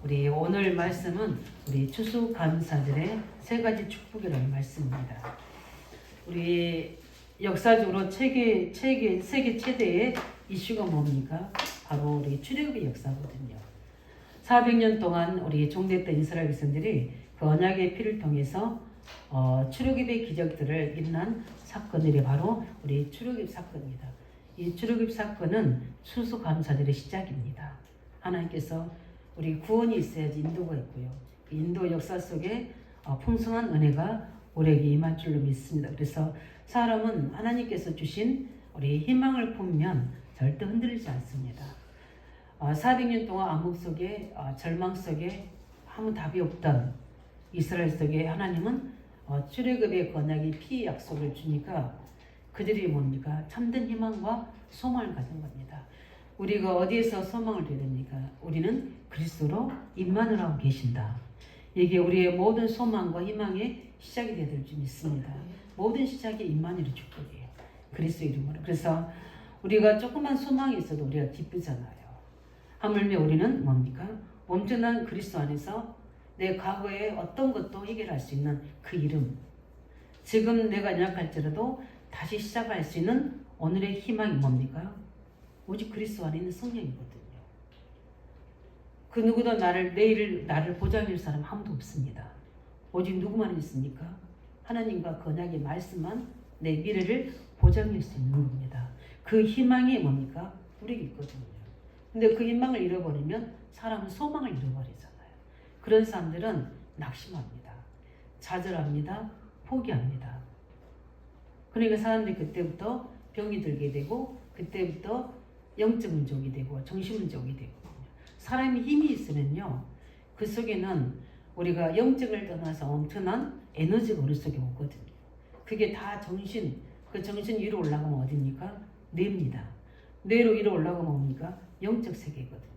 우리 오늘 말씀은 우리 추수감사절의 세 가지 축복이라는 말씀입니다. 우리 역사적으로 세계 최대의 이슈가 뭡니까? 바로 우리 출애굽의 역사거든요. 400년 동안 우리 종됐던 이스라엘 백성들이 그 언약의 피를 통해서 출애굽의 기적들을 일어난 사건들이 바로 우리 출애굽 사건입니다. 이 출애굽 사건은 추수감사절의 시작입니다. 하나님께서 우리 구원이 있어야지 인도가 있고요. 인도 역사 속에 풍성한 은혜가 우리에게 임할 줄로 믿습니다. 그래서 사람은 하나님께서 주신 우리 희망을 품으면 절대 흔들리지 않습니다. 400년 동안 암흑 속에 절망 속에 아무 답이 없던 이스라엘 속에 하나님은 출애굽의 언약의 피 약속을 주니까 그들이 뭡니까? 참된 희망과 소망을 가진 겁니다. 우리가 어디에서 소망을 둬야 됩니까? 우리는 그리스도로 임마누엘하고 계신다. 이게 우리의 모든 소망과 희망의 시작이 되어야 될 줄 믿습니다. 모든 시작이 임마누엘의 축복이에요. 그리스도 이름으로. 그래서 우리가 조그만 소망이 있어도 우리가 기쁘잖아요. 하물며 우리는 뭡니까? 온전한 그리스도 안에서 내 과거의 어떤 것도 해결할 수 있는 그 이름. 지금 내가 연약할지라도 다시 시작할 수 있는 오늘의 희망이 뭡니까? 오직 그리스도 안에 있는 성령이거든요. 그 누구도 내일을 보장할 사람 아무도 없습니다. 오직 누구만 있습니까? 하나님과 그 언약의 말씀만 내 미래를 보장할 수 있는 겁니다. 그 희망이 뭡니까? 우리에게 있거든요. 근데 그 희망을 잃어버리면 사람은 소망을 잃어버리잖아요. 그런 사람들은 낙심합니다. 좌절합니다. 포기합니다. 그러니까 사람들이 그때부터 병이 들게 되고 그때부터 영적 문제가 되고 정신 문제가 되고 사람이 힘이 있으면요 그 속에는 우리가 영적을 떠나서 엄청난 에너지가 우리 속에 오거든요. 그게 다 그 정신 위로 올라가면 어딥니까? 뇌입니다. 뇌로 위로 올라가면 뭡니까? 영적 세계거든요.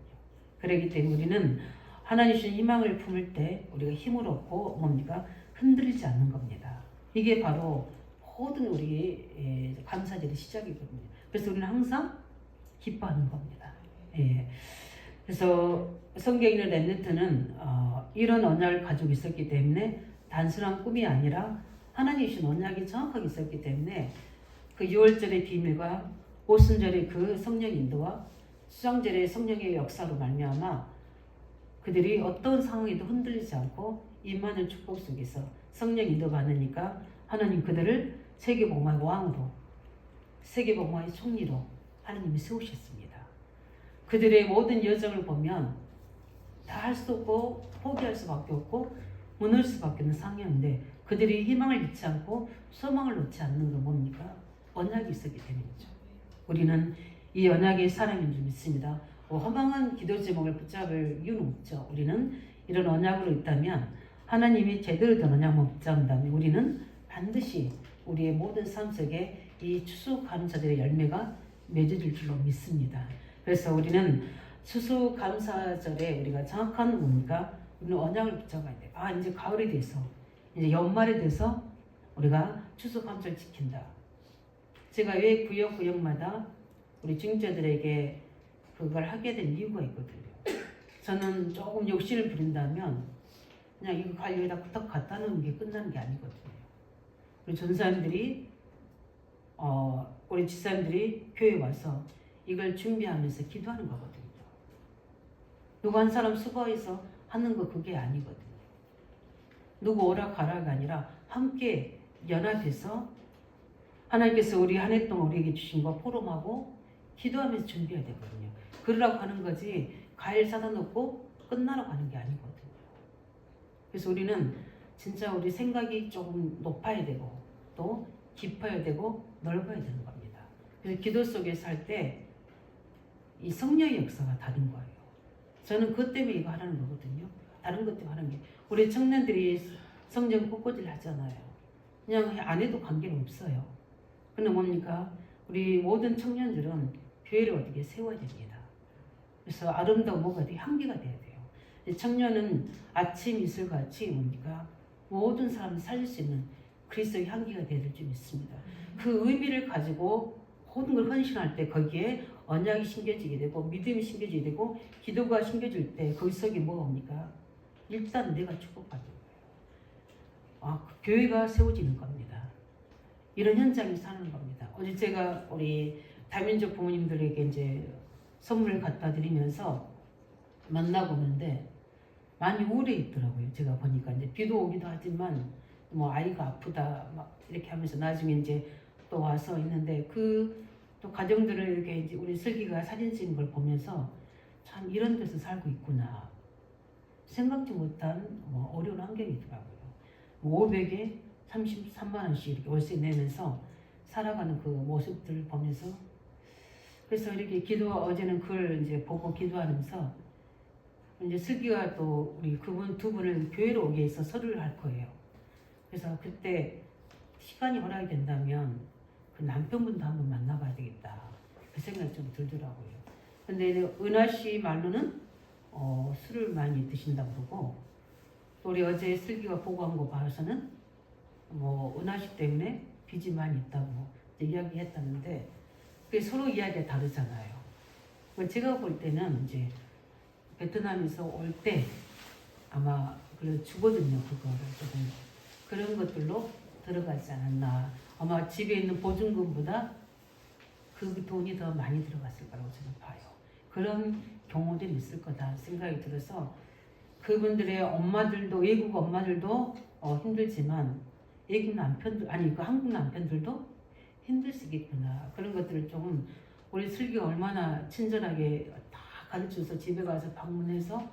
그렇기 때문에 우리는 하나님 주신 희망을 품을 때 우리가 힘을 얻고 뭡니까? 흔들리지 않는 겁니다. 이게 바로 모든 우리의 감사절의 시작이거든요. 그래서 우리는 항상 기뻐하는 겁니다. 예. 그래서 성경에 있는 렘넌트는 이런 언약을 가지고 있었기 때문에 단순한 꿈이 아니라 하나님 주신 언약이 정확하게 있었기 때문에 그 6월절의 비밀과 오순절의 그 성령 인도와 수장절의 성령의 역사로 말미암아 그들이 어떤 상황에도 흔들리지 않고 임마누엘 축복 속에서 성령 인도 받으니까 하나님 그들을 세계복음화의 왕으로 세계복음화의 총리로 하나님이 세우셨습니다. 그들의 모든 여정을 보면 다 할 수 없고 포기할 수밖에 없고 무너질 수밖에 없는 상황인데 그들이 희망을 잃지 않고 소망을 놓지 않는 건 뭡니까? 언약이 있었기 때문이죠. 우리는 이 언약의 사람인 줄 믿습니다. 허망한 기도 제목을 붙잡을 이유는 없죠. 우리는 이런 언약으로 있다면 하나님이 제대로 된 언약만 붙잡는다면 우리는 반드시 우리의 모든 삶 속에 이 추수감사절의 열매가 맺어질 줄로 믿습니다. 그래서 우리는 추수감사절에 우리가 정확한 뭡니까? 우리는 언약을 붙잡아야 돼요. 이제 가을이 돼서 이제 연말이 돼서 우리가 추수감사를 지킨다. 제가 왜 구역마다 우리 중직자들에게 그걸 하게 된 이유가 있거든요. 저는 조금 욕심을 부린다면 그냥 이거 여기다 딱 갖다 놓는 게 끝나는 게 아니거든요. 우리 전사님들이 우리 집사님들이 교회에 와서 이걸 준비하면서 기도하는 거거든요. 누구 한 사람 수고해서 하는 거 그게 아니거든요. 누구 오락가락이 아니라 함께 연합해서 하나님께서 우리 한 해 동안 우리에게 주신 거 포럼하고 기도하면서 준비해야 되거든요. 그러라고 하는 거지 과일 사다 놓고 끝나라고 하는 게 아니거든요. 그래서 우리는 진짜 우리 생각이 조금 높아야 되고 또 깊어야 되고 넓어야 되는 겁니다. 그래서 기도 속에서 할 때 이 성령의 역사가 다른 거예요. 저는 그것 때문에 이거 하라는 거거든요. 다른 것 때문에 하는 게 우리 청년들이 성전 꽃꽂이를 하잖아요. 그냥 안 해도 관계는 없어요. 근데 뭡니까? 우리 모든 청년들은 교회를 어떻게 세워야 됩니다. 그래서 아름다운 뭐가 돼? 향기가 돼야 돼요. 청년은 아침 이슬같이 뭡니까? 모든 사람을 살릴 수 있는 그리스도의 향기가 되어야 될 줄 믿습니다. 그 의미를 가지고 모든 걸 헌신할 때 거기에 언약이 심겨지게 되고 믿음이 심겨지게 되고 기도가 심겨질 때 거기 속에 뭐가 옵니까? 일단 내가 축복받는 거예요. 그 교회가 세워지는 겁니다. 이런 현장이 사는 겁니다. 어제 제가 우리 다민족 부모님들에게 이제 선물을 갖다 드리면서 만나고 오는데 많이 우울해 있더라고요. 제가 보니까 이제 비도 오기도 하지만 뭐 아이가 아프다 막 이렇게 하면서 나중에 이제 또 와서 있는데 그 또 가정들을 이렇게 이제 우리 슬기가 사진 찍은 걸 보면서 참 이런 데서 살고 있구나 생각지 못한 뭐 어려운 환경이더라고요. 뭐 500에 33만 원씩 이렇게 월세 내면서 살아가는 그 모습들을 보면서 그래서 이렇게 어제는 그걸 이제 보고 기도하면서 이제 슬기가 또 우리 그분 두 분을 교회로 오게 해서 서류를 할 거예요. 그래서 그때 시간이 허락이 된다면 그 남편분도 한번 만나봐야 되겠다. 그 생각이 좀 들더라고요. 근데 은하 씨 말로는 술을 많이 드신다고 그러고 또 우리 어제 슬기가 보고한 거 봐서는 뭐 은하 씨 때문에 빚이 많이 있다고 이야기했다는데 그게 서로 이야기가 다르잖아요. 제가 볼 때는 이제 베트남에서 올 때 아마 그래 주거든요. 그거를 조금 그런 것들로 들어가지 않았나. 아마 집에 있는 보증금보다 그 돈이 더 많이 들어갔을 거라고 저는 봐요. 그런 경우들이 있을 거다 생각이 들어서 그분들의 엄마들도 외국 엄마들도 힘들지만 외국 남편들 아니 그 한국 남편들도 힘들 수 있겠구나. 그런 것들을 좀 우리 슬기가 얼마나 친절하게 다 가르쳐서 집에 가서 방문해서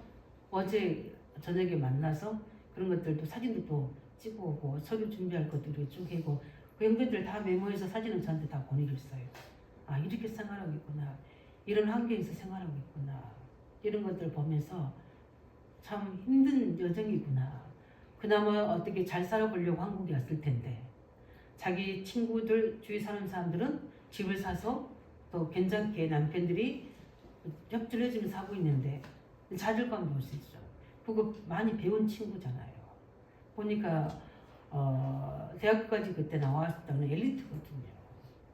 어제 저녁에 만나서 그런 것들도 사진도 찍어 오고 서류 준비할 것들을 쭉 해고 그 형제들 다 메모해서 사진을 저한테 다 보내줬어요. 아 이렇게 생활하고 있구나. 이런 환경에서 생활하고 있구나. 이런 것들을 보면서 참 힘든 여정이구나. 그나마 어떻게 잘 살아보려고 한국에 왔을 텐데 자기 친구들 주위 사는 사람들은 집을 사서 또 괜찮게 남편들이 협조를 해주면서 하고 있는데 좌절감도 올 수 있죠. 그거 많이 배운 친구잖아요. 보니까 대학까지 그때 나왔던 엘리트거든요.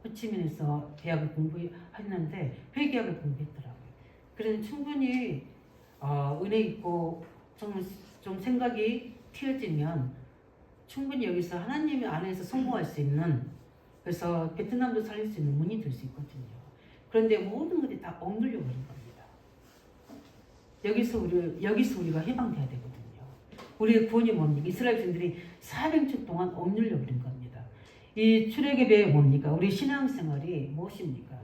호치민에서 대학을 공부했는데 회계학을 공부했더라고요. 그래서 충분히 은혜 있고 좀 생각이 튀어지면 충분히 여기서 하나님 안에서 성공할 수 있는 그래서 베트남도 살릴 수 있는 문이 될 수 있거든요. 그런데 모든 것이 다 억눌려 버린 겁니다. 여기서 우리가 해방돼야 되거든요. 우리의 구원이 뭡니까? 이스라엘人들이 400주 동안 억눌려 버린 겁니다. 이 출애굽의 뭡니까? 우리 신앙생활이 무엇입니까?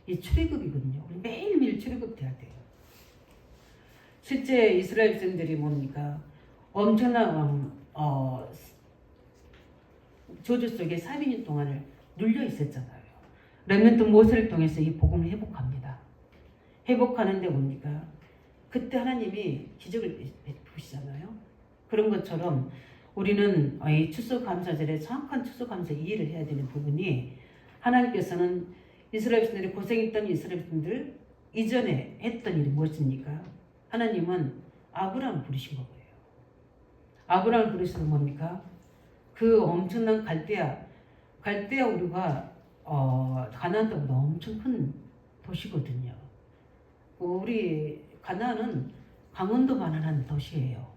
이 출애굽이거든요. 우리 매일매일 출애굽돼야 돼요. 실제 이스라엘 백성들이 뭡니까? 엄청난 저주 속에 400년 동안을 눌려 있었잖아요. 렘넌트 모세를 통해서 이 복음을 회복합니다. 회복하는데 뭡니까? 그때 하나님이 기적을 베푸시잖아요. 그런 것처럼 우리는 이 추수감사절에 정확한 추수감사 이해를 해야 되는 부분이 하나님께서는 이스라엘 백성들이 고생했던 이스라엘 백성들 이전에 했던 일이 무엇입니까? 하나님은 아브라함을 부르신 거예요. 아브라함을 부르시는 뭡니까? 그 엄청난 갈대아 우리가 가나안 땅보다 엄청 큰 도시거든요. 우리 가나안은 강원도만한 한 도시예요.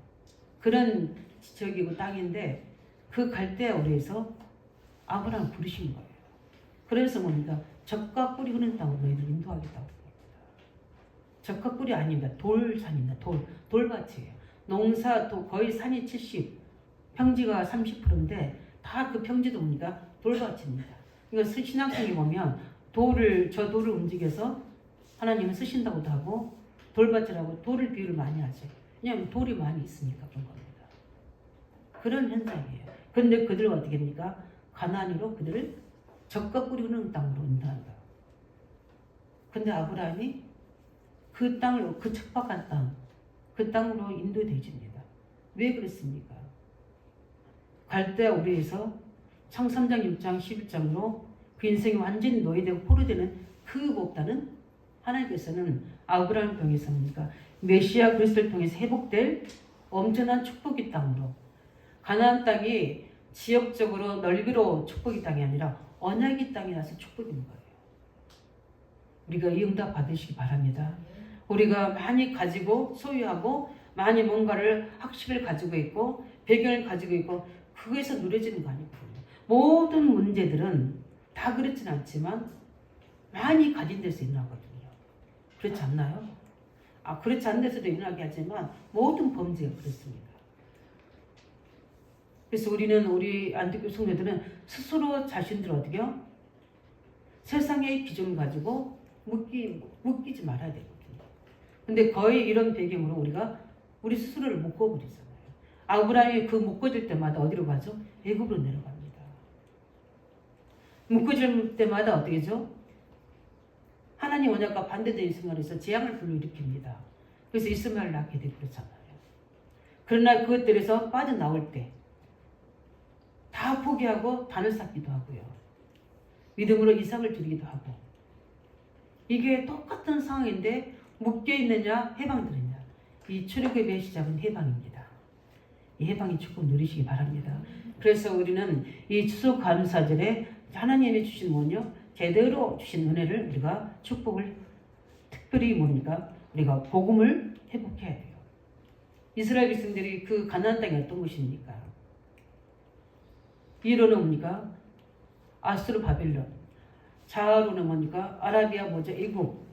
그런 지역이고 땅인데 그 갈대아 우리에서 아브라함을 부르신 거예요. 그래서 뭡니까? 젖과 꿀이 흐르는 땅으로 너희를 인도하겠다고. 젖과 꿀이 아닙니다. 돌산입니다. 돌밭이에요. 농사도 거의 산이 70, 평지가 30%인데 다 그 평지도 뭡니까? 돌밭입니다. 그러니까 신학생이 보면 저 돌을 움직여서 하나님은 쓰신다고도 하고 돌밭이라고 돌을 비유를 많이 하죠. 왜냐하면 돌이 많이 있으니까 그런 겁니다. 그런 현장이에요. 그런데 그들은 어떻게 합니까? 가나안으로 그들을 젖과 꿀이 흐르는 땅으로 인도한다. 근데 아브라함이 그 땅을 그 척박한 땅, 그 땅으로 인도되어 줍니다. 왜 그랬습니까? 갈대아 우리에서 창 3장, 6장, 11장으로 그 인생이 완전히 노예되고 포로되는 그보다는 하나님께서는 아브라함을 통해서 뭡니까? 메시아 그리스도를 통해서 회복될 엄청난 축복의 땅으로 가나안 땅이 지역적으로 넓이로 축복의 땅이 아니라 언약의 땅이라서 축복인 거예요. 우리가 이 응답 받으시기 바랍니다. 우리가 많이 가지고 소유하고 많이 뭔가를 학식을 가지고 있고 배경을 가지고 있고 그거에서 누려지는 거 아니거든요. 모든 문제들은 다 그렇진 않지만 많이 가진 데서 일어나거든요. 그렇지 않나요? 그렇지 않은 데서도 일어나게 하지만 모든 범죄가 그렇습니다. 그래서 우리 안티교 성도들은 스스로 자신들 어떻게요? 세상의 기준을 가지고 묶이지 말아야 되거든요. 근데 거의 이런 배경으로 우리 스스로를 묶어버리잖아요. 아브라함이 그 묶어질 때마다 어디로 가죠? 애굽으로 내려갑니다. 묶어질 때마다 어떻게 죠? 하나님 언약과 반대되는 생활에서 재앙을 불러일으킵니다. 그래서 이스마엘을 낳게 되고 그렇잖아요. 그러나 그것들에서 빠져나올 때 다 포기하고 단을 쌓기도 하고요. 믿음으로 이삭을 드리기도 하고 이게 똑같은 상황인데 묶여있느냐 해방되느냐 이 출애굽의 시작은 해방입니다. 이 해방의 축복 누리시기 바랍니다. 그래서 우리는 이 추수감사절에 하나님이 주신 뭐냐 제대로 주신 은혜를 우리가 축복을 특별히 뭡니까 우리가 복음을 회복해야 돼요. 이스라엘 백성들이 그 가나안 땅이 어떤 곳입니까? 위로는 뭡니까? 아수르 바빌론. 좌우로는 뭡니까? 아라비아 애국.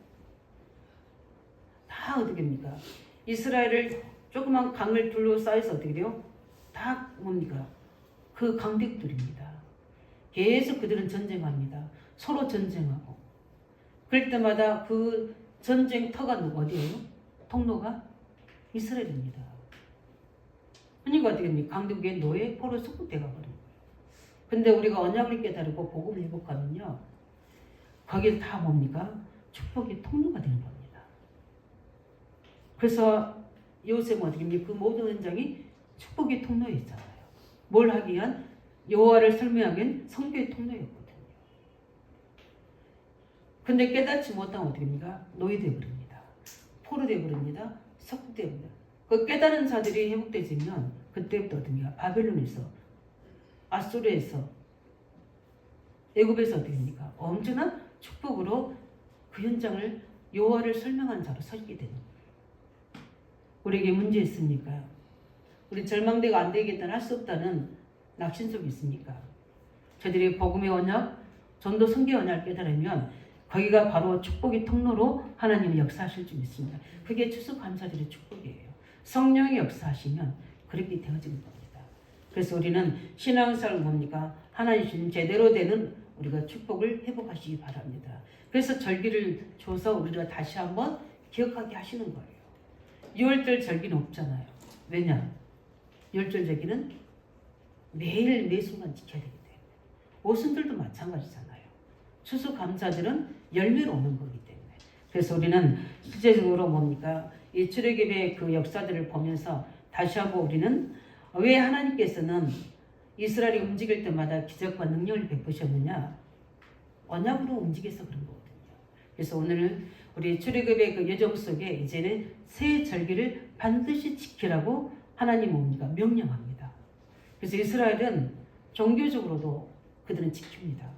다 어떻게 됩니까? 이스라엘을 조그만 강을 둘러싸여서 어떻게 돼요? 다 뭡니까? 그 강대국들입니다. 계속 그들은 전쟁합니다. 서로 전쟁하고. 그럴 때마다 그 전쟁터가 어디예요? 통로가 이스라엘입니다. 그러니까 어떻게 됩니까? 강대국의 노예 포로 속국돼가 버립니다. 근데 우리가 언약을 깨달고 복음을 회복하면요. 거기에 다 뭡니까? 축복의 통로가 되는 겁니다. 그래서 요셉은 어떻게 합니까? 그 모든 현장이 축복의 통로에 있잖아요. 뭘 하기 위한? 여호와를 설명하기 위한 성교의 통로였거든요. 근데 깨닫지 못하면 어떻게 합니까? 노예되어 버립니다. 포로 되어 버립니다. 석국되어 버립니다. 그 깨달은 자들이 회복되지면 그때부터 어떻습니까? 바벨론에서 아수르에서 애굽에서 어떻게 됩니까? 엄청난 축복으로 그 현장을 여호와를 설명하는 자로 서게 되는 거예요. 우리에게 문제 있습니까? 우리 절망되고 안 되겠다는 할 수 없다는 낙신 속에 있습니까? 저들이 복음의 언약, 전도 성경 언약을 깨달으면 거기가 바로 축복의 통로로 하나님이 역사하실 줄 믿습니다. 그게 추수감사절의 축복이에요. 성령이 역사하시면 그렇게 되어지는 겁니다. 그래서 우리는 신앙생활 뭡니까? 하나님 주신 제대로 되는 우리가 축복을 회복하시기 바랍니다. 그래서 절기를 줘서 우리가 다시 한번 기억하게 하시는 거예요. 6월절 절기는 없잖아요. 왜냐? 6월절 절기는 매일 매 순간 지켜야 되기 때문에. 오순절도 마찬가지잖아요. 추수감사절은 열매로 오는 거기 때문에. 그래서 우리는 실제적으로 뭡니까? 이 출애굽의 그 역사들을 보면서 다시 한번 우리는 왜 하나님께서는 이스라엘이 움직일 때마다 기적과 능력을 베푸셨느냐? 언약으로 움직여서 그런 거거든요. 그래서 오늘은 우리 출애굽의 그 여정 속에 이제는 새 절기를 반드시 지키라고 하나님 뭡니까? 명령합니다. 그래서 이스라엘은 종교적으로도 그들은 지킵니다.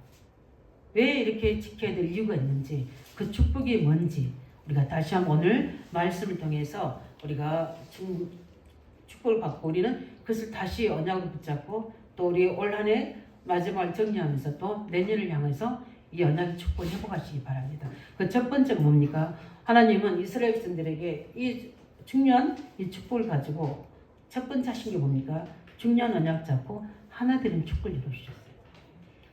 왜 이렇게 지켜야 될 이유가 있는지 그 축복이 뭔지 우리가 다시 한번 오늘 말씀을 통해서 우리가 축복을 받고 우리는 그것을 다시 언약으로 붙잡고 또 우리 올 한 해 마지막을 정리하면서 또 내년을 향해서 이 언약의 축복을 회복하시기 바랍니다. 그 첫 번째가 뭡니까? 하나님은 이스라엘 백성들에게 이 중요한 이 축복을 가지고 첫 번째 하신 게 뭡니까? 중요한 언약 잡고 하나 되는 축복을 이루어주셨어요.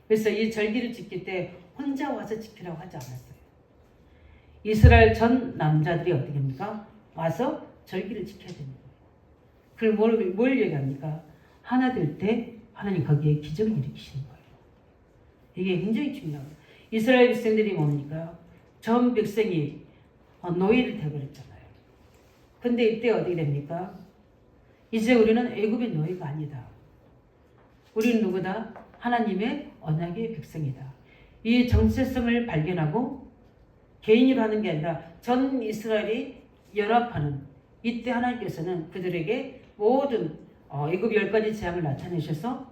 그래서 이 절기를 지킬 때 혼자 와서 지키라고 하지 않았어요. 이스라엘 전 남자들이 어떻게 합니까? 와서 절기를 지켜야 되는 거예요. 그걸 뭘 얘기합니까? 하나 될 때 하나님 거기에 기적을 일으키시는 거예요. 이게 굉장히 중요합니다. 이스라엘 백성들이 뭡니까? 전 백성이 노예를 되어버렸잖아요. 근데 이때 어떻게 됩니까? 이제 우리는 애굽의 노예가 아니다. 우리는 누구다? 하나님의 언약의 백성이다. 이 정체성을 발견하고 개인으로 하는 게 아니라 전 이스라엘이 연합하는 이때 하나님께서는 그들에게 모든 애굽 10가지 재앙을 나타내셔서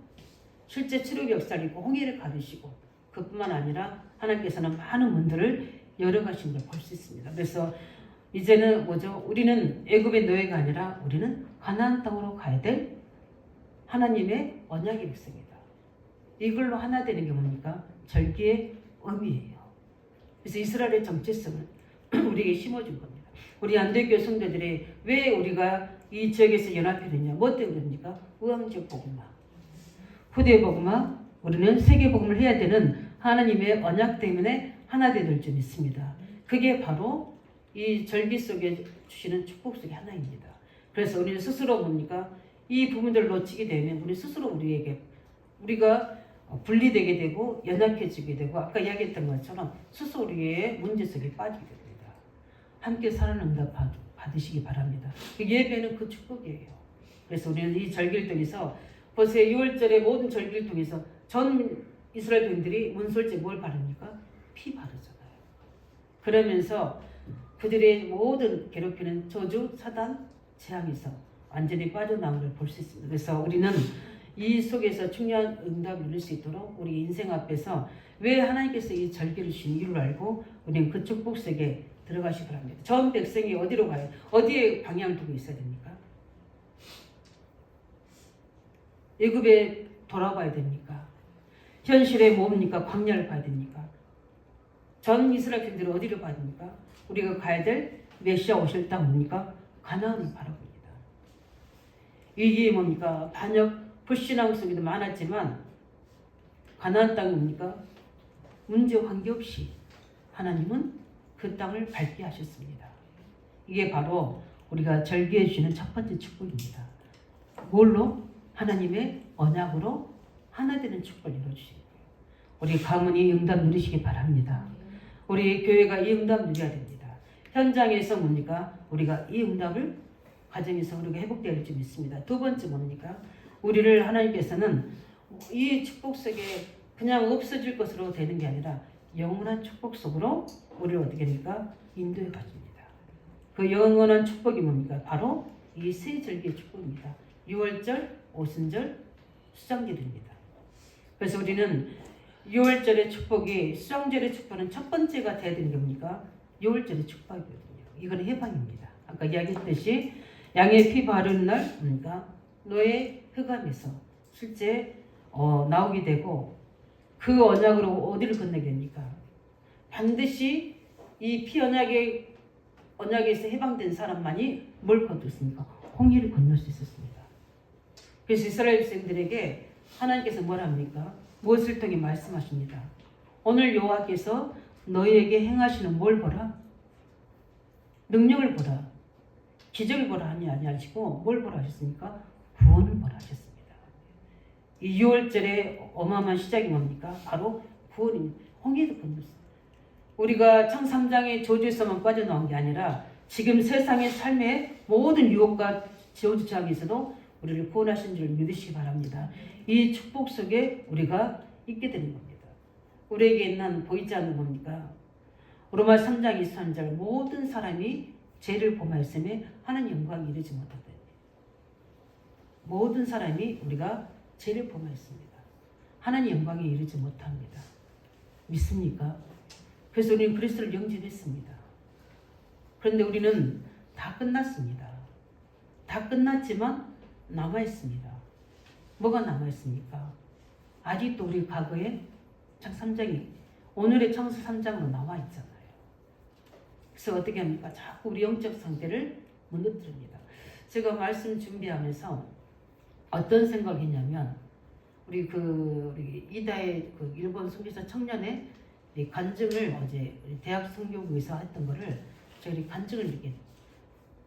실제 출애굽 역사를 있고 홍해를 가르시고 그뿐만 아니라 하나님께서는 많은 문들을 열어가신 걸 볼 수 있습니다. 그래서 이제는 뭐죠? 우리는 애굽의 노예가 아니라 우리는 가나안 땅으로 가야 될 하나님의 언약의 백성이다. 이걸로 하나 되는 게 뭡니까? 절기의 의미예요. 그래서 이스라엘의 정체성을 우리에게 심어준 겁니다. 우리 안대교 성도들이 왜 우리가 이 지역에서 연합했느냐? 뭐 때문에 그럽니까? 우왕적 복음화, 후대 복음화, 우리는 세계 복음을 해야 되는 하나님의 언약 때문에 하나 되는 줄 믿습니다. 그게 바로 이 절기 속에 주시는 축복 속의 하나입니다. 그래서 우리는 스스로 뭡니까? 이 부분들을 놓치게 되면 우리 스스로 우리가 분리되게 되고 연약해지게 되고 아까 이야기했던 것처럼 스스로 우리의 문제 속에 빠지게 됩니다. 함께 사는 응답 받으시기 바랍니다. 예배는 그 축복이에요. 그래서 우리는 이 절기를 통해서 보세요. 6월절의 모든 절기를 통해서 전 이스라엘 백성들이 문설주에 뭘 바릅니까? 피 바르잖아요. 그러면서 그들의 모든 괴롭히는 저주, 사단, 재앙에서 완전히 빠져나온 걸 볼 수 있습니다. 그래서 우리는 이 속에서 중요한 응답을 누릴 수 있도록 우리 인생 앞에서 왜 하나님께서 이 절기를 주신 이유를 알고 우리는 그 축복 속에 들어가시기 바랍니다. 전 백성이 어디로 가요? 어디에 방향을 두고 있어야 됩니까? 애굽에 돌아가야 됩니까? 현실에 뭡니까? 광야를 가야 됩니까? 전 이스라엘 백성들은 어디로 가야 됩니까? 우리가 가야 될 메시아 오실 땅 뭡니까? 가나안을 바라봅니다. 이게 뭡니까? 반역 불신앙 속에도 많았지만 가나안 땅이 뭡니까? 문제와 관계없이 하나님은 그 땅을 밟게 하셨습니다. 이게 바로 우리가 절기해 주시는 첫 번째 축복입니다. 뭘로? 하나님의 언약으로 하나 되는 축복을 이루어주시는 거예요. 우리 가문이 응답 누리시기 바랍니다. 우리 교회가 이 응답 누려야 됩니다. 현장에서 뭡니까? 우리가 이 응답을 가정에서 우리가 회복되어야 할 줄 믿습니다. 두 번째 뭡니까? 우리를 하나님께서는 이 축복 속에 그냥 없어질 것으로 되는 게 아니라 영원한 축복 속으로 우리를 어떻게 됩니까? 인도해 가십니다. 그 영원한 축복이 뭡니까? 바로 이 세 절기의 축복입니다. 6월절, 오순절, 수장절입니다. 그래서 우리는 6월절의 축복이 수장절의 축복은 첫 번째가 돼야 되는 게 뭡니까? 6월절의 축복이거든요. 이건 해방입니다. 아까 이야기했듯이 양의 피 바르는 날 뭡니까? 너의 흑암에서 실제 나오게 되고 그 언약으로 어디를 건너게 됩니까? 반드시 이 피 언약에서 해방된 사람만이 뭘 건넜습니까? 홍해를 건널 수 있었습니다. 그래서 이스라엘 백성들에게 하나님께서 뭘 합니까? 무엇을 통해 말씀하십니다. 오늘 여호와께서 너희에게 행하시는 뭘 보라? 능력을 보라. 기적을 보라 하니 아니하시고 뭘 보라 하셨습니까? 구원을 보라 하셨습니다. 이 6월절의 어마어마한 시작이 뭡니까? 바로 구원입니다. 홍해도 건넜습니다. 우리가 창세기 3장의 저주에서만 빠져나온 게 아니라 지금 세상의 삶의 모든 유혹과 저주 장에서도 우리를 구원하신 줄 믿으시기 바랍니다. 이 축복 속에 우리가 있게 되는 겁니다. 우리에게 있는 보이지 않는 뭡니까? 로마 3장 23절 모든 사람이 죄를 범하였음에 하나님 영광이 이르지 못하다. 모든 사람이 우리가 죄를 범하였습니다. 하나님 영광에 이르지 못합니다. 믿습니까? 그래서 우리는 그리스도를 영접했습니다. 그런데 우리는 다 끝났습니다. 다 끝났지만 남아있습니다. 뭐가 남아있습니까? 아직도 우리 과거에 창세 3장이 오늘의 창세 3장으로 나와있잖아요. 그래서 어떻게 합니까? 자꾸 우리 영적 상태를 무너뜨립니다. 제가 말씀 준비하면서 어떤 생각을 했냐면 우리 이다의 그 일본 선교사 청년의 간증을 어제 대학 선교부에서 했던 거를 제가 간증을 이렇게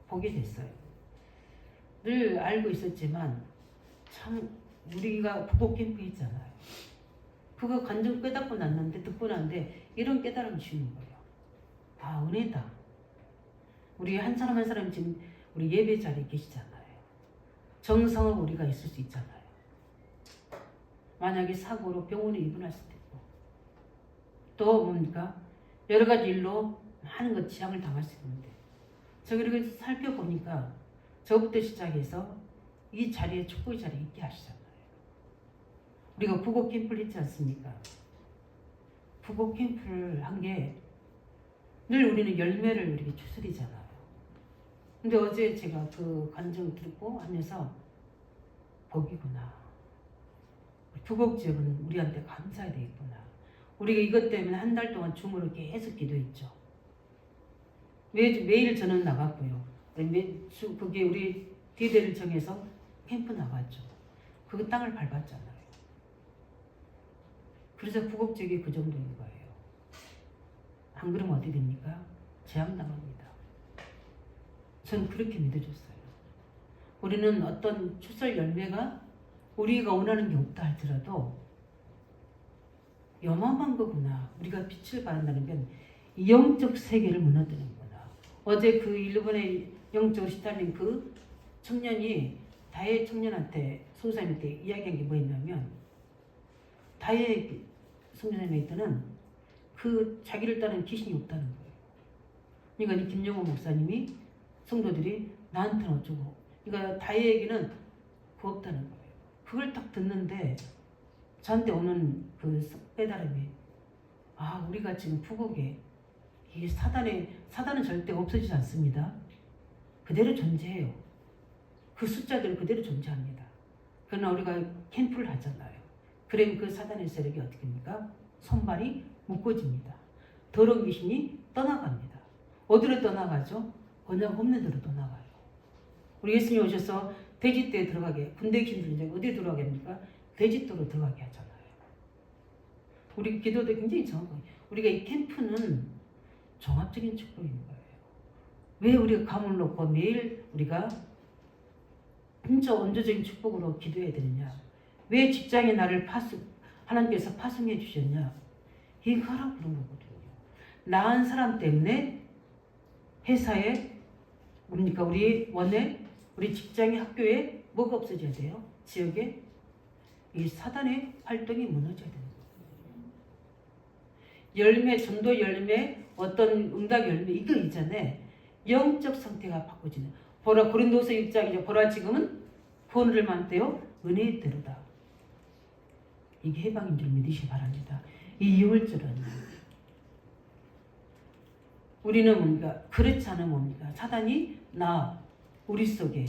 보게 됐어요. 늘 알고 있었지만 참 우리가 북옥 캠프 있잖아요. 그거 간증 깨닫고 났는데 듣고 났는데 이런 깨달음을 주는 거예요. 아, 은혜다. 우리 한 사람 한 사람 지금 우리 예배 자리에 계시잖아요. 정성하고 우리가 있을 수 있잖아요. 만약에 사고로 병원에 입원할 수도 있고 또 뭡니까? 여러 가지 일로 많은 것 지장을 당할 수 있는데 저 그리고 살펴보니까 저부터 시작해서 이 자리에 축복의 자리에 있게 하시잖아요. 우리가 북옥 캠프를 했지 않습니까? 북옥 캠프를 한 게 늘 우리는 열매를 이렇게 추스리잖아요. 근데 어제 제가 그 간증 듣고 하면서 복이구나. 부곡지역은 우리한테 감사해야 되겠구나. 우리가 이것 때문에 한 달 동안 줌으로 계속 기도했죠. 매일 저는 나갔고요. 그게 우리 디데를 정해서 캠프 나갔죠. 그 땅을 밟았잖아요. 그래서 부곡지역이 그 정도인 거예요. 안 그러면 어떻게 됩니까? 재앙당합니다. 저는 그렇게 믿어줬어요. 우리는 어떤 추설 열매가 우리가 원하는 게 없다 할지라도 어마어마한 거구나. 우리가 빛을 발한다는 건 영적 세계를 무너뜨리는구나. 어제 그 일본의 영적으로 시달린 그 청년이 다혜 청년한테 성사님한테 이야기한 게 뭐였냐면 다혜 성사님한테는 그 자기를 따르는 귀신이 없다는 거예요. 그러니까 김영호 목사님이 성도들이 나한테는 어쩌고 그러니까 다혜에게는 그 없다는 거예요. 그걸 딱 듣는데 저한테 오는 그 깨달음이 우리가 지금 부곡에 이 사단은 절대 없어지지 않습니다. 그대로 존재해요. 그 숫자들은 그대로 존재합니다. 그러나 우리가 캠프를 하잖아요. 그러면 그 사단의 세력이 어떻게 됩니까? 손발이 묶어집니다. 더러운 귀신이 떠나갑니다. 어디로 떠나가죠? 언약 없는 데로 떠나가요. 우리 예수님이 오셔서 돼지떼에 들어가게, 군대 귀신들이 이제 어디에 들어가게 합니까? 돼지떼로 들어가게 하잖아요. 우리 기도도 굉장히 정확해요. 우리가 이 캠프는 종합적인 축복인 거예요. 왜 우리가 감을 놓고 매일 우리가 진짜 원조적인 축복으로 기도해야 되느냐? 왜 직장에 나를 하나님께서 파송해 주셨냐? 이거 하라고 그런 거거든요. 나은 사람 때문에 회사에 뭡니까? 우리 원에 우리 직장에 학교에 뭐가 없어져야 돼요? 지역에 이 사단의 활동이 무너져야 되는 거예요. 열매, 전도 열매, 어떤 응답 열매 이거 이전에 영적 상태가 바꿔지는. 보라 고린도서 6장이죠. 보라 지금은 구원을 만대요 은혜의 때로다. 이게 해방인 줄 믿으시기 바랍니다. 이 6월절은 우리는 뭡니까? 그렇지 않으면 뭡니까? 사단이 우리 속에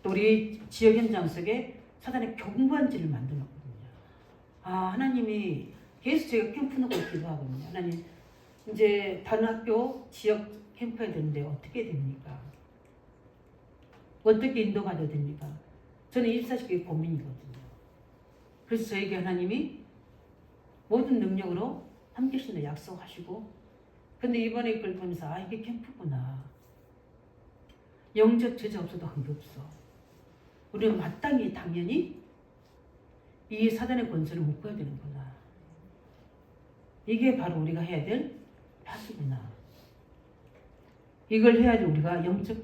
또 우리 지역 현장 속에 사단의 경관지를 만들어 놨거든요. 하나님이 계속 제가 캠프 놓고 기도하거든요. 하나님 이제 다른 학교 지역 캠프 해야 되는데 어떻게 됩니까? 어떻게 인도받아야 됩니까? 저는 24시간 고민이거든요. 그래서 저에게 하나님이 모든 능력으로 함께 하신다 약속하시고 근데 이번에 이걸 보면서 이게 캠프구나. 영적 제자 없어도 관계없어. 우리는 마땅히 당연히 이 사단의 권세를 묶어야 되는구나. 이게 바로 우리가 해야 될 파수구나. 이걸 해야지 우리가 영적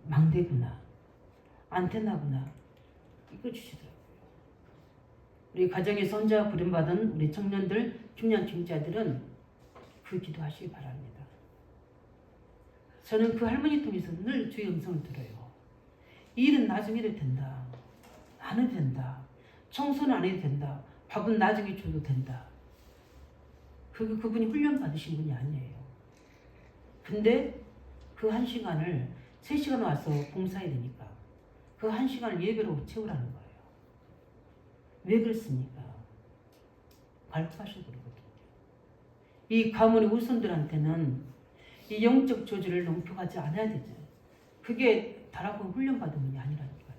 망대구나. 안테나구나. 이거 주시더라고요. 우리 가정에서 혼자 부름받은 우리 청년들, 중년 중자들은 그 기도하시기 바랍니다. 저는 그 할머니 통해서 늘 주의 음성을 들어요. 이 일은 나중에 해도 된다. 안 해도 된다. 청소는 안 해도 된다. 밥은 나중에 줘도 된다. 그분이 훈련 받으신 분이 아니에요. 근데 그 1시간을 3시간 와서 봉사해야 되니까 그 1시간을 예배로 채우라는 거예요. 왜 그렇습니까? 갈급하셔서 그러거든요. 이 가문의 후손들한테는 이 영적 조절을 농표하지 않아야 되죠. 그게 다락방 훈련받은 분이 아니라니까요.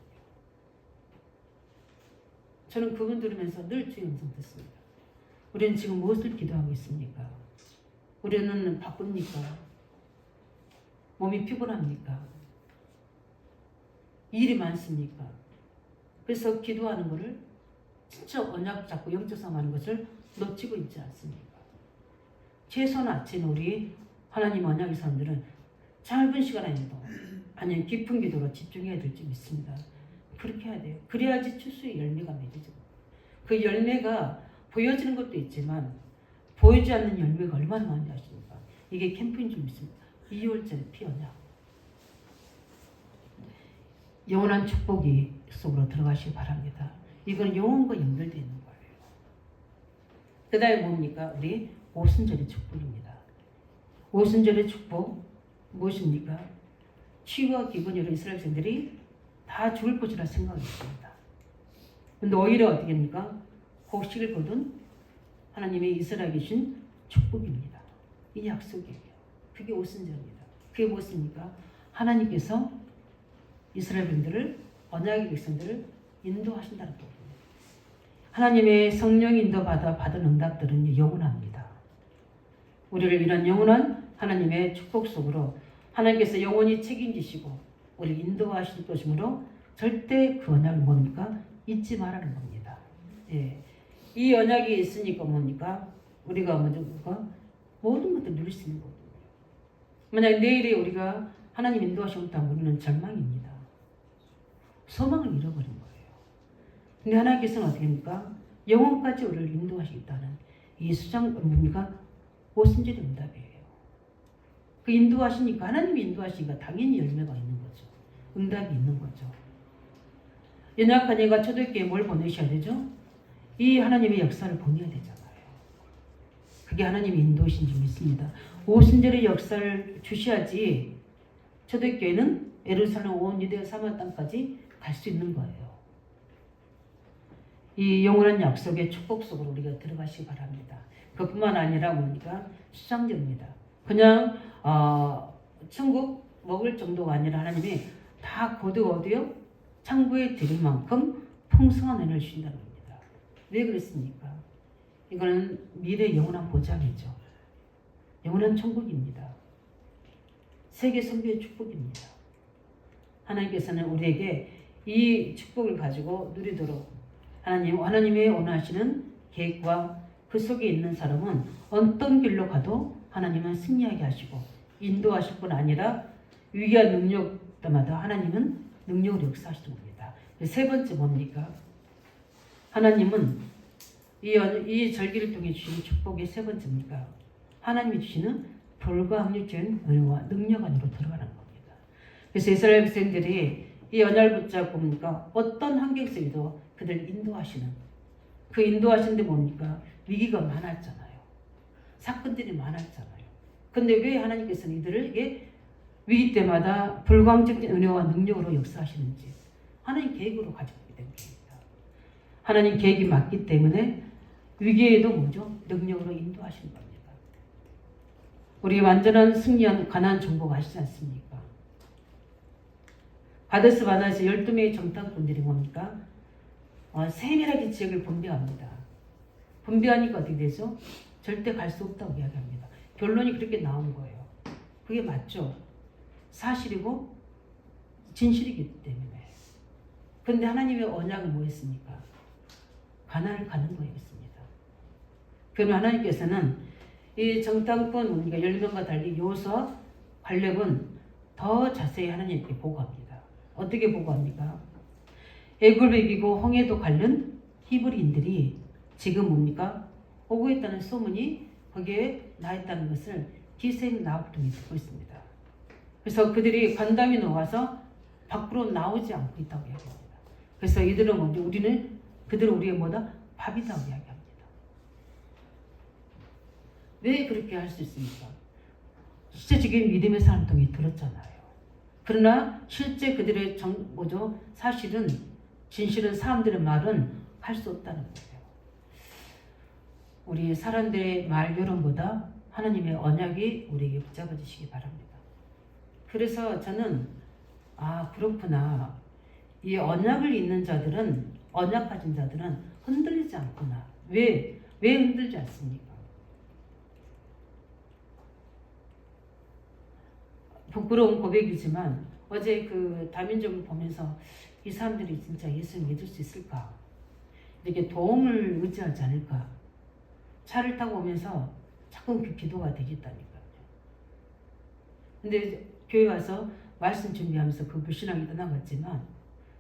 저는 그분 들으면서 늘 주의 음성 듣습니다. 우리는 지금 무엇을 기도하고 있습니까? 우리는 바쁩니까? 몸이 피곤합니까? 일이 많습니까? 그래서 기도하는 것을 진짜 언약 잡고 영적 싸움하는 것을 놓치고 있지 않습니까? 최소한 아침 우리 하나님 언약의 사람들은 짧은 시간 안에도 아니면 깊은 기도로 집중해야 될 줄 믿습니다. 그렇게 해야 돼요. 그래야지 추수의 열매가 맺어지고 그 열매가 보여지는 것도 있지만 보이지 않는 열매가 얼마나 많은지 아십니까? 이게 캠프인 줄 믿습니다. 2월절에 피언약 영원한 축복이 속으로 들어가시기 바랍니다. 이건 영혼과 연결되어 있는 거예요. 그 다음에 뭡니까? 우리 오순절의 축복입니다. 오순절의 축복 무엇입니까? 치유와 기근으로 이스라엘 백성들이 다 죽을 것이라 생각했습니다. 근데 오히려 어떻게 합니까? 곡식을 거둔 하나님의 이스라엘에 주신 축복입니다. 이 약속이에요. 그게 오순절입니다. 그게 무엇입니까? 하나님께서 이스라엘 백성들을, 언약의 백성들을 인도하신다는 겁니다. 하나님의 성령 인도받아 받은 응답들은 영원합니다. 우리를 이런 영원한 하나님의 축복 속으로 하나님께서 영원히 책임지시고 우리를 인도하실 것이므로 절대 그 언약을 뭡니까? 잊지 말라는 겁니다. 예. 이 언약이 있으니까 뭡니까? 우리가 뭡니까? 모든 것들을 누릴 수 있는 거거든요. 만약 내일에 우리가 하나님 인도하시지 못하면 우리는 절망입니다. 소망을 잃어버린 거예요. 근데 하나님께서는 어떻게 합니까? 영혼까지 우리를 인도하시겠다는 이 수장 뭡니까? 오순절의 응답이에요. 그 인도하시니까, 하나님이 인도하시니까 당연히 열매가 있는 거죠. 응답이 있는 거죠. 연약한 이가 초대교회에 뭘 보내셔야 되죠? 이 하나님의 역사를 보내야 되잖아요. 그게 하나님의 인도이신 줄 믿습니다. 오순절의 역사를 주셔야지 초대교회는 예루살렘 온 유대와 사마리아 땅까지 갈 수 있는 거예요. 이 영원한 약속의 축복 속으로 우리가 들어가시기 바랍니다. 그뿐만 아니라 뭡니까? 수장제입니다. 그냥 천국 먹을 정도가 아니라 하나님이 다 거두어도요 창고에 드릴 만큼 풍성한 은혜를 주신다는 겁니다. 왜 그랬습니까? 이거는 미래의 영원한 보장이죠. 영원한 천국입니다. 세계 선교의 축복입니다. 하나님께서는 우리에게 이 축복을 가지고 누리도록 하나님의 원하시는 계획과 그 속에 있는 사람은 어떤 길로 가도 하나님은 승리하게 하시고 인도하실 뿐 아니라 위기와 능력 때마다 하나님은 능력으로 역사하시는 겁니다. 세 번째 뭡니까? 하나님은 이 절기를 통해 주시는 축복의 세 번째입니까? 하나님이 주시는 불가항력적인 은혜와 능력 안으로 들어가는 겁니다. 그래서 이스라엘 백성들이 이 언약을 붙잡고 뭡니까? 어떤 환경 속에도 그들을 인도하시는, 그 인도하시는데 뭡니까? 위기가 많았잖아요. 사건들이 많았잖아요. 근데 왜 하나님께서는 이들에게 위기 때마다 불가항적인 은혜와 능력으로 역사하시는지 하나님 계획으로 가지고 있기 때문입니다. 하나님 계획이 맞기 때문에 위기에도 뭐죠? 능력으로 인도하시는 겁니다. 우리 완전한 승리한 가나안 정복 아시지 않습니까? 가데스 바네아에서 12명의 정탐꾼들이 뭡니까? 세밀하게 지역을 분배합니다. 분배하니까 어떻게 되죠? 절대 갈 수 없다고 이야기합니다. 결론이 그렇게 나온 거예요. 그게 맞죠? 사실이고 진실이기 때문에. 그런데 하나님의 언약은 뭐였습니까? 가나안을 가는 거였습니다. 그러면 하나님께서는 이 정탐꾼 뭡니까? 10명과 달리 요수와 갈렙은 더 자세히 하나님께 보고합니다. 어떻게 보고합니까? 애굽을 이기고 홍해도 갈른 히브리인들이 지금 뭡니까? 오고 있다는 소문이 거기에 나 있다는 것을 기생 나부통이 듣고 있습니다. 그래서 그들이 간담이 녹아서 밖으로 나오지 않고 있다고 이야기합니다. 그래서 이들은 먼저 그들은 우리의 뭐다? 밥이라고 이야기합니다. 왜 그렇게 할 수 있습니까? 실제적인 믿음의 사람통이 들었잖아요. 그러나 실제 그들의 사실은 진실은 사람들의 말은 할 수 없다는 거예요. 우리 사람들의 말 여론보다 하나님의 언약이 우리에게 붙잡아주시기 바랍니다. 그래서 저는 그렇구나. 이 언약을 잇는 자들은, 언약 가진 자들은 흔들리지 않구나. 왜 흔들지 않습니까? 부끄러운 고백이지만 어제 그 다민족을 보면서 이 사람들이 진짜 예수를 믿을 수 있을까? 이렇게 도움을 의지하지 않을까? 차를 타고 오면서 자꾸 그 기도가 되겠다니까요. 근데 교회 와서 말씀 준비하면서 그 불신앙이 떠나갔지만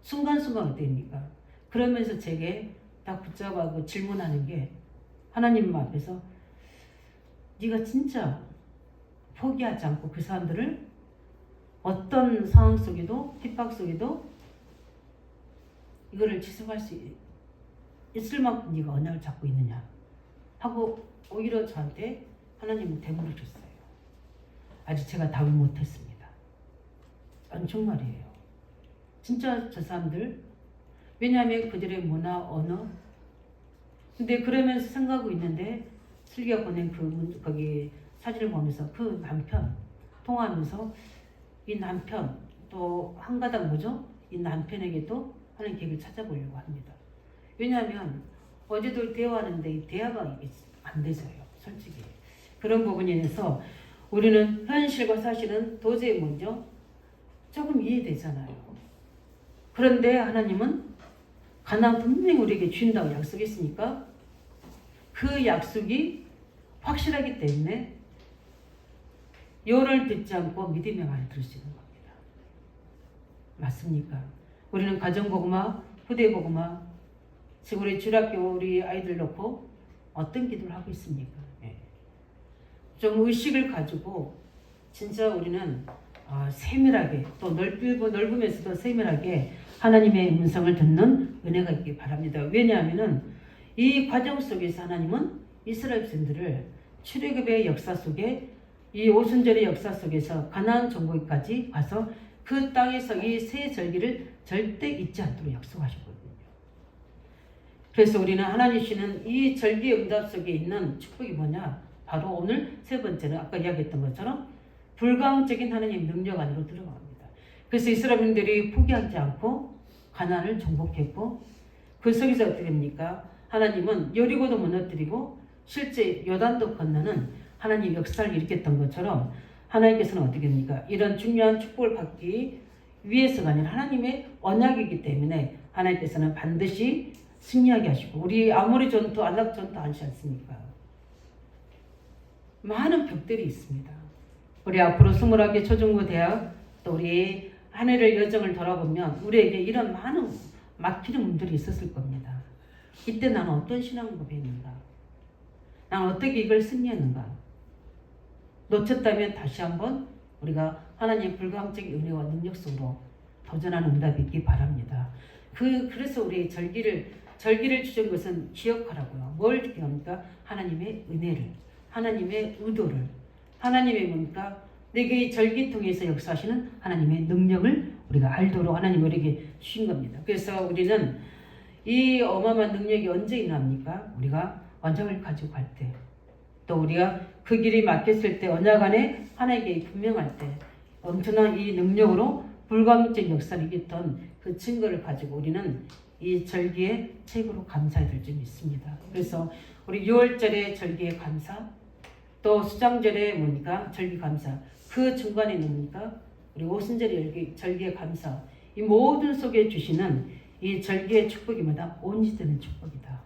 순간순간 어땠습니까? 그러면서 제게 딱 붙잡아서 질문하는 게 하나님 앞에서 네가 진짜 포기하지 않고 그 사람들을 어떤 상황 속에도 핍박 속에도 이거를 지속할 수 있을 만큼 네가 언약을 잡고 있느냐 하고 오히려 저한테 하나님은 대물을 줬어요. 아직 제가 답을 못했습니다. 아니 정말이에요. 진짜 저 사람들 왜냐하면 그들의 문화 언어 근데 그러면서 생각하고 있는데 슬기가 보낸 거기 사진을 보면서 그 남편 통화하면서 이 남편 또 한 가닥 뭐죠? 이 남편에게도 하는 계획을 찾아보려고 합니다. 왜냐하면 어제도 대화하는데 이 대화가 이게 안 되져요. 솔직히 그런 부분에 대해서 우리는 현실과 사실은 도저히 먼저 조금 이해되잖아요. 그런데 하나님은 가나안 분명히 우리에게 주신다고 약속했으니까 그 약속이 확실하기 때문에 요를 듣지 않고 믿음의 말을 들을 수 있는 겁니다. 맞습니까? 우리는 가정복음화, 후대복음화, 지금 우리 주일학교 우리 아이들 놓고 어떤 기도를 하고 있습니까? 좀 의식을 가지고 진짜 우리는 세밀하게 또 넓으면서도 세밀하게 하나님의 음성을 듣는 은혜가 있기 바랍니다. 왜냐하면 이 과정 속에서 하나님은 이스라엘 백성들을 출애굽의 역사 속에 이 오순절의 역사 속에서 가나안 정복까지 가서 그 땅에서 이 새 절기를 절대 잊지 않도록 약속하셨거든요. 그래서 우리는 하나님 주시는 이 절기 응답 속에 있는 축복이 뭐냐? 바로 오늘 세 번째는 아까 이야기했던 것처럼 불가항적인 하나님의 능력 안으로 들어갑니다. 그래서 이스라엘인들이 포기하지 않고 가나안을 정복했고 그 속에서 어떻게 됩니까? 하나님은 여리고도 무너뜨리고 실제 요단도 건너는 하나님 역사를 일으켰던 것처럼 하나님께서는 어떻게 됩니까? 이런 중요한 축복을 받기 위해서가 아니라 하나님의 언약이기 때문에 하나님께서는 반드시 승리하게 하시고 우리 아모리 전투, 안락 전투 아시지 않습니까? 많은 벽들이 있습니다. 우리 앞으로 20개 초중고 대학 또 우리 한 해를 여정을 돌아보면 우리에게 이런 많은 막히는 문들이 있었을 겁니다. 이때 나는 어떤 신앙을 고백했는가? 나는 어떻게 이걸 승리했는가? 놓쳤다면 다시 한번 우리가 하나님의 불가항적인 은혜와 능력 속으로 도전하는 응답이 있기 바랍니다. 그래서 우리 절기를 주신 것은 기억하라고요. 뭘 기억합니까? 하나님의 은혜를, 하나님의 의도를, 하나님의 뭡니까? 내게 이 절기 통해서 역사하시는 하나님의 능력을 우리가 알도록 하나님 우리에게 주신 겁니다. 그래서 우리는 이 어마어마한 능력이 언제 일어납니까? 우리가 언약을 가지고 갈 때, 또 우리가 그 길이 막혔을 때, 언약 안에 하나님께 분명할 때 엄청난 이 능력으로 불가항적인 역사를 이겼던 그 증거를 가지고 우리는 이 절기에 최고로 감사해야 될 점이 있습니다. 그래서 우리 6월절의 절기의 감사, 또 수장절의 뭡니까? 절기 감사. 그 중간에 뭡니까? 우리 오순절의 절기의 감사. 이 모든 속에 주시는 이 절기의 축복이 뭐다? 온전되는 축복이다.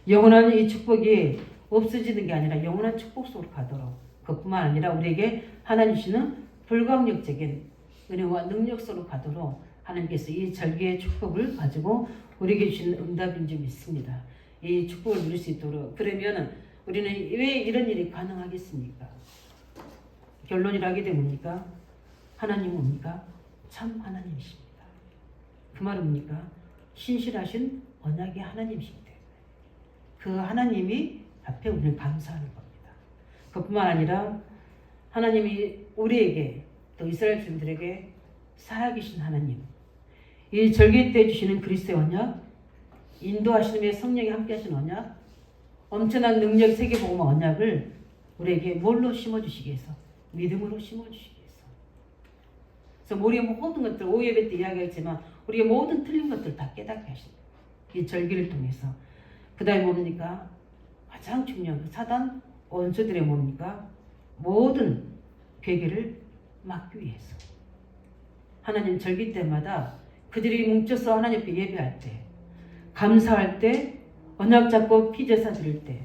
영원한 이 축복이 없어지는 게 아니라 영원한 축복 속으로 가도록 그뿐만 아니라 우리에게 하나님 주시는 불가항력적인 은혜와 능력 속으로 가도록 하나님께서 이 절기의 축복을 가지고 우리에게 주시는 응답인 줄 믿습니다. 이 축복을 누릴 수 있도록. 그러면 우리는 왜 이런 일이 가능하겠습니까? 결론이라게 되면 뭡니까? 하나님은 뭡니까? 참 하나님이십니다. 그 말은 뭡니까? 신실하신 언약의 하나님이시기 때문에 그 하나님이 앞에 우리는 감사하는 겁니다. 그뿐만 아니라 하나님이 우리에게 또 이스라엘 주민들에게 살아계신 하나님, 이 절기 때 주시는 그리스도의 언약, 인도하시는 성령이 함께 하신 언약, 엄청난 능력 세계복음 언약을 우리에게 뭘로 심어주시기 위해서? 믿음으로 심어주시기 위해서. 그래서 우리의 모든 것들, 오예배 때 이야기했지만 우리의 모든 틀린 것들 다 깨닫게 하십니다. 이 절기를 통해서. 그 다음에 뭡니까? 가장 중요한 사단 원수들의 뭡니까? 모든 괴계를 막기 위해서. 하나님 절기 때마다 그들이 뭉쳐서 하나님 앞에 예배할 때, 감사할 때, 언약 잡고 피제사 드릴 때,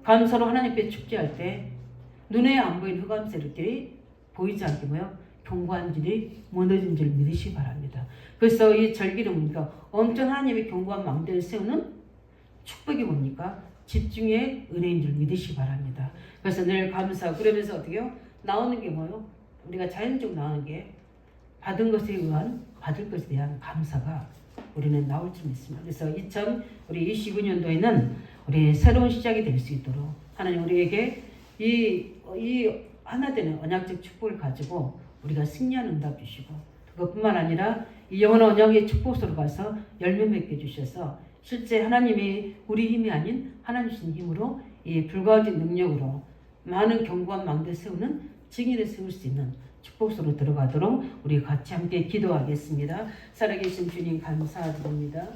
감사로 하나님 앞에 축제할 때, 눈에 안 보이는 흑암세력들이 보이지 않게 뭐요? 견고한 질이 무너진 줄 믿으시기 바랍니다. 그래서 이 절기는 뭡니까? 엄청 하나님의 견고한 망대를 세우는 축복이 뭡니까? 집중의 은혜인 줄 믿으시기 바랍니다. 그래서 늘 감사. 그러면서 어떻게요? 나오는 게 뭐요? 우리가 자연적으로 나오는 게 받은 것에 의한 받을 것에 대한 감사가 우리는 나올 줄 믿습니다. 그래서 2025년도에는 우리 새로운 시작이 될 수 있도록 하나님 우리에게 이 하나 되는 언약적 축복을 가지고 우리가 승리하는 응답 주시고, 그것뿐만 아니라 이 영원한 언약의 축복으로 가서 열매 맺게 주셔서 실제 하나님이 우리 힘이 아닌 하나님 주신 힘으로 이 불가진 능력으로 많은 견고한 망대 세우는 증인을 세울 수 있는 축복으로 들어가도록 우리 같이 함께 기도하겠습니다. 살아계신 주님 감사드립니다.